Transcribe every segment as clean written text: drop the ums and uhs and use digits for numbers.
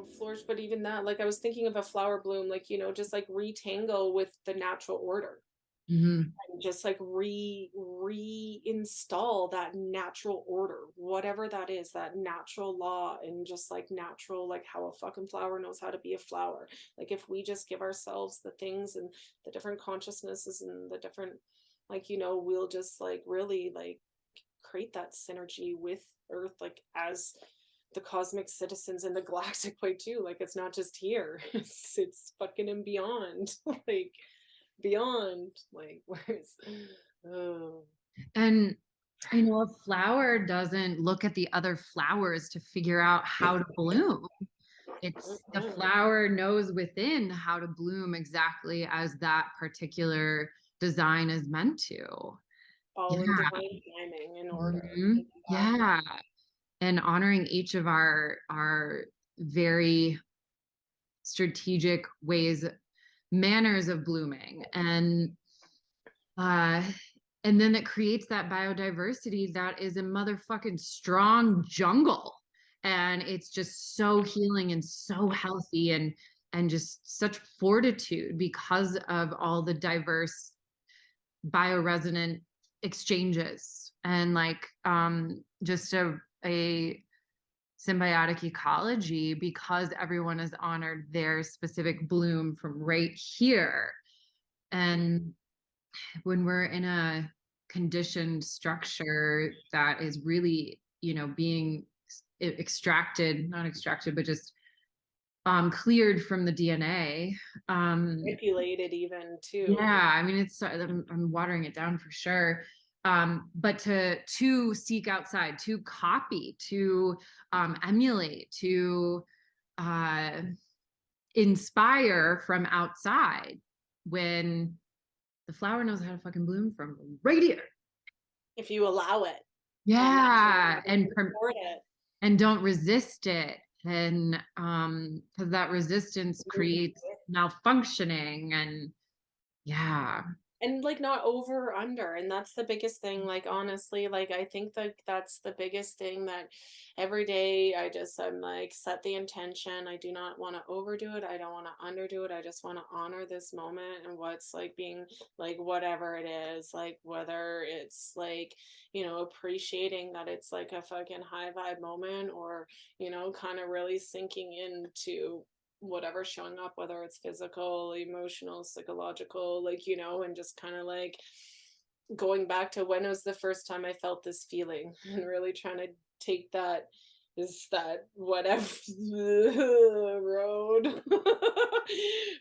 flourish, but even that, like I was thinking of a flower bloom, like, just like retangle with the natural order. Mhm. And just like reinstall that natural order, whatever that is, that natural law, and just like natural, like how a fucking flower knows how to be a flower. Like if we just give ourselves the things and the different consciousnesses and the different, like, we'll just like really like create that synergy with earth, like as the cosmic citizens in the galactic way too. Like it's not just here, it's fucking and beyond. Like beyond, like where's oh. And a flower doesn't look at the other flowers to figure out how to bloom. It's the Mhm. flower knows within how to bloom exactly as that particular design is meant to. All in Yeah. divine timing and order. Mhm. Exactly. Yeah. And honoring each of our very strategic ways, manners of blooming. Uh and then it creates that biodiversity that is a motherfucking strong jungle. And it's just so healing and so healthy, and just such fortitude because of all the diverse bioresonant exchanges, and like just a symbiotic ecology, because everyone has honored their specific bloom from right here. And when we're in a conditioned structure that is really, being extracted, not extracted, but just cleared from the DNA. Manipulated even too. Yeah, I mean, I'm watering it down for sure. But to seek outside, to copy, to emulate, to uh, inspire from outside, when the flower knows how to fucking bloom from right here. If you allow it and Yeah, support it. and don't resist it, and because that resistance creates malfunctioning, and yeah. And like not over or under, and that's the biggest thing, like honestly, like I think that that's the biggest thing, that every day I'm like, set the intention. I do not want to overdo it, I don't want to underdo it, I just want to honor this moment and what's like being, like whatever it is, like whether it's like, appreciating that it's like a fucking high vibe moment, or kind of really sinking into whatever's showing up, whether it's physical, emotional, psychological, like, and just kind of like going back to when was the first time I felt this feeling, and really trying to take that, is that whatever road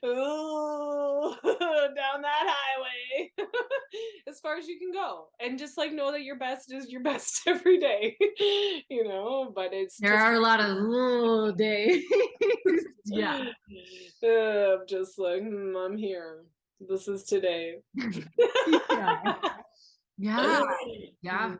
oh, down that highway as far as you can go, and just like know that your best is your best every day, but it's There to are a lot of little days. Yeah. I'm just like, I'm here. This is today. Yeah. Yeah. Yeah.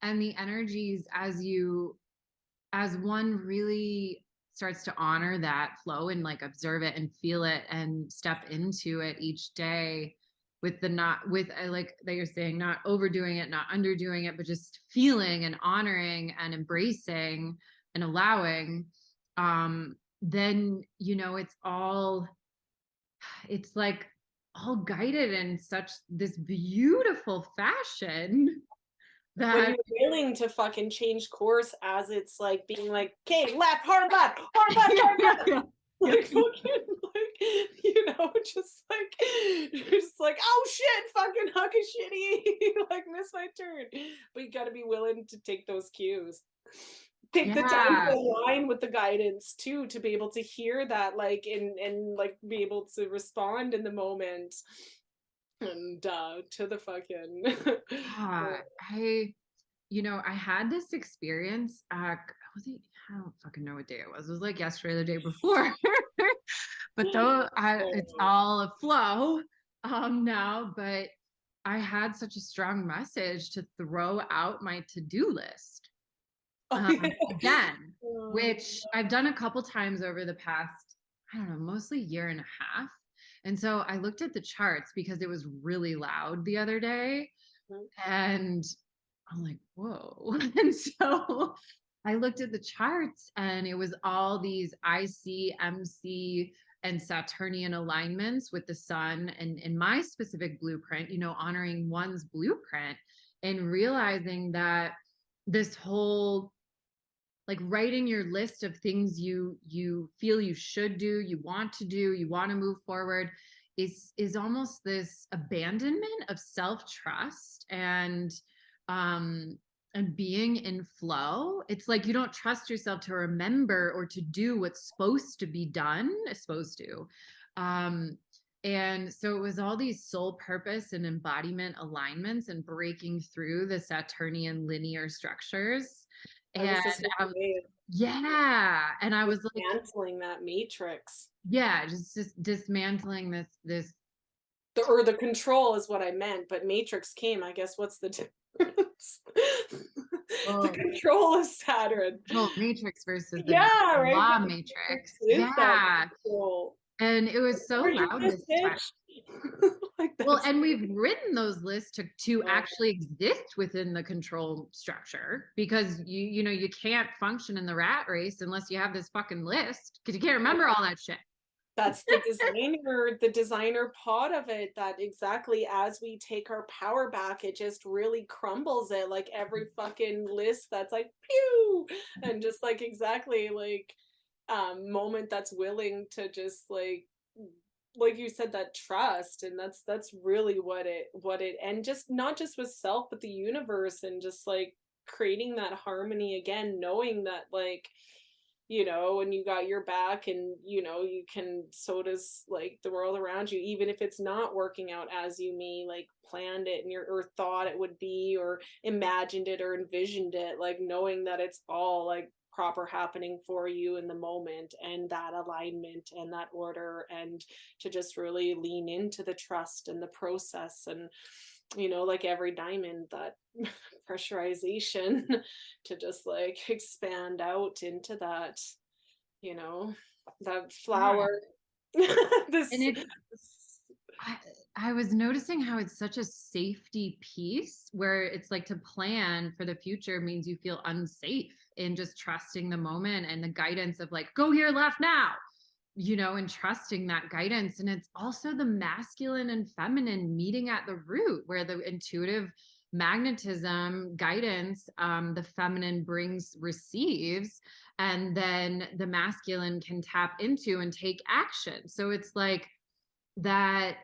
And the energies, as one really starts to honor that flow and like observe it and feel it and step into it each day, with the not with like that you're saying, not overdoing it, not underdoing it, but just feeling and honoring and embracing and allowing, then it's like all guided in such this beautiful fashion When that you're willing to fucking change course, as it's like being like, okay, left, hard left, hard left, hard left. yeah, yeah. Like fucking like, just like, oh shit, fucking huck a shitty, like miss my turn. But you gotta be willing to take those cues. Take the time to Yeah. align with the guidance too, to be able to hear that, like, and like be able to respond in the moment. And to the fucking Yeah, I had this experience. Was it? I don't fucking know what day it was. It was like yesterday, or the day before. But though it's all a flow now. But I had such a strong message to throw out my to-do list Oh, yeah. again, Oh, which I've done a couple times over the past, I don't know, mostly year and a half. And so I looked at the charts because it was really loud the other day, mhm. and I'm like, whoa. And so I looked at the charts and it was all these IC, MC, and Saturnian alignments with the sun and in my specific blueprint, you know, honoring one's blueprint and realizing that this whole like writing your list of things you feel you should do, you want to do, you want to move forward is almost this abandonment of self-trust um and being in flow. It's like you don't trust yourself to remember or to do what's supposed to be done, supposed to. Um and so it was all these soul purpose and embodiment alignments and breaking through the Saturnian linear structures. I And was the same way, yeah, and I was like, dismantling that matrix. yeah, just dismantling this The control is what I meant, but matrix came, I guess what's the difference? The well, control is Saturn. control matrix versus the Yeah, right, law but the matrix matrix. is that Yeah, control. and it was so Are you loud this this time. bitch? Like, Well, that's and we've written those lists to uh, actually exist within the control structure because you know you can't function in the rat race unless you have this fucking list because you can't remember all that shit. that's the designer part of it, that exactly as we take our power back, it just really crumbles it, like every fucking list that's like, "Pew!" And just, like, exactly, moment that's willing to just, like you said, that trust, and that's really what it and just not just with self, but the universe, and just, like, creating that harmony again, knowing that, like, when you got your back and you can, so does like the world around you, even if it's not working out as you may like planned it and your or thought it would be or imagined it or envisioned it, like knowing that it's all like proper happening for you in the moment, and that alignment and that order, and to just really lean into the trust and the process, and like every diamond, that pressurization to just like expand out into that, you know, that Yeah. flower. And This it's I, I was noticing how it's such a safety piece where it's like to plan for the future means you feel unsafe in just trusting the moment and the guidance of like, go here, left now, you know, and trusting that guidance. And it's also the masculine and feminine meeting at the root where the intuitive magnetism guidance, the feminine brings, receives, and then the masculine can tap into and take action. So it's like that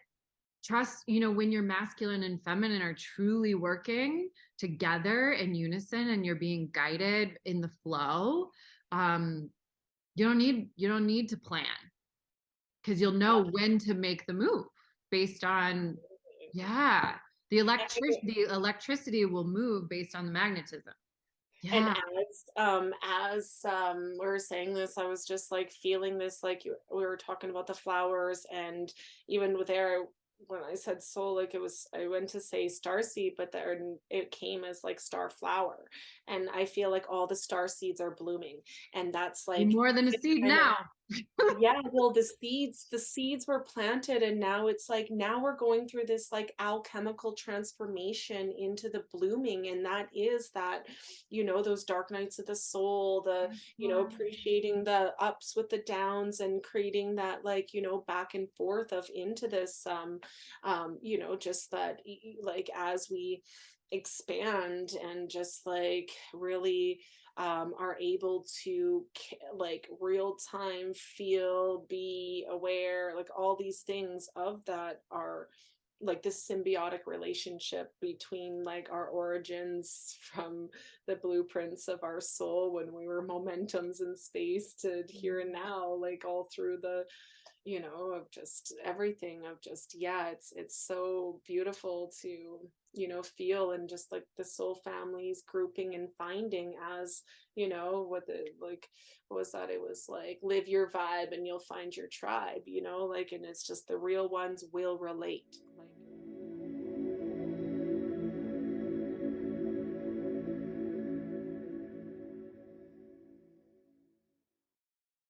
trust, you know, when your masculine and feminine are truly working together in unison and you're being guided in the flow, um you don't need to plan because you'll know when to make the move based on, yeah, the electricity will move based on the magnetism. And Yeah. we were saying this, I was just like feeling this, like we were talking about the flowers, and even with there, when I said soul, like I went to say star seed, but then it came as like star flower, and I feel like all the star seeds are blooming, and that's You're like more than a it's seed kind of. now. Yeah, well, the seeds were planted, and now it's like now we're going through this like alchemical transformation into the blooming, and that is that, those dark nights of the soul, the, appreciating the ups with the downs, and creating that, like, back and forth of into this just that like as we expand and just like really are able to like real time feel, be aware, like all these things of that are like this symbiotic relationship between like our origins from the blueprints of our soul when we were momentums in space to here and now, like all through the of just everything, of just, yeah, it's so beautiful to feel, and just like the soul families grouping and finding as what the like what was that, it was like live your vibe and you'll find your tribe, like, and it's just the real ones will relate, like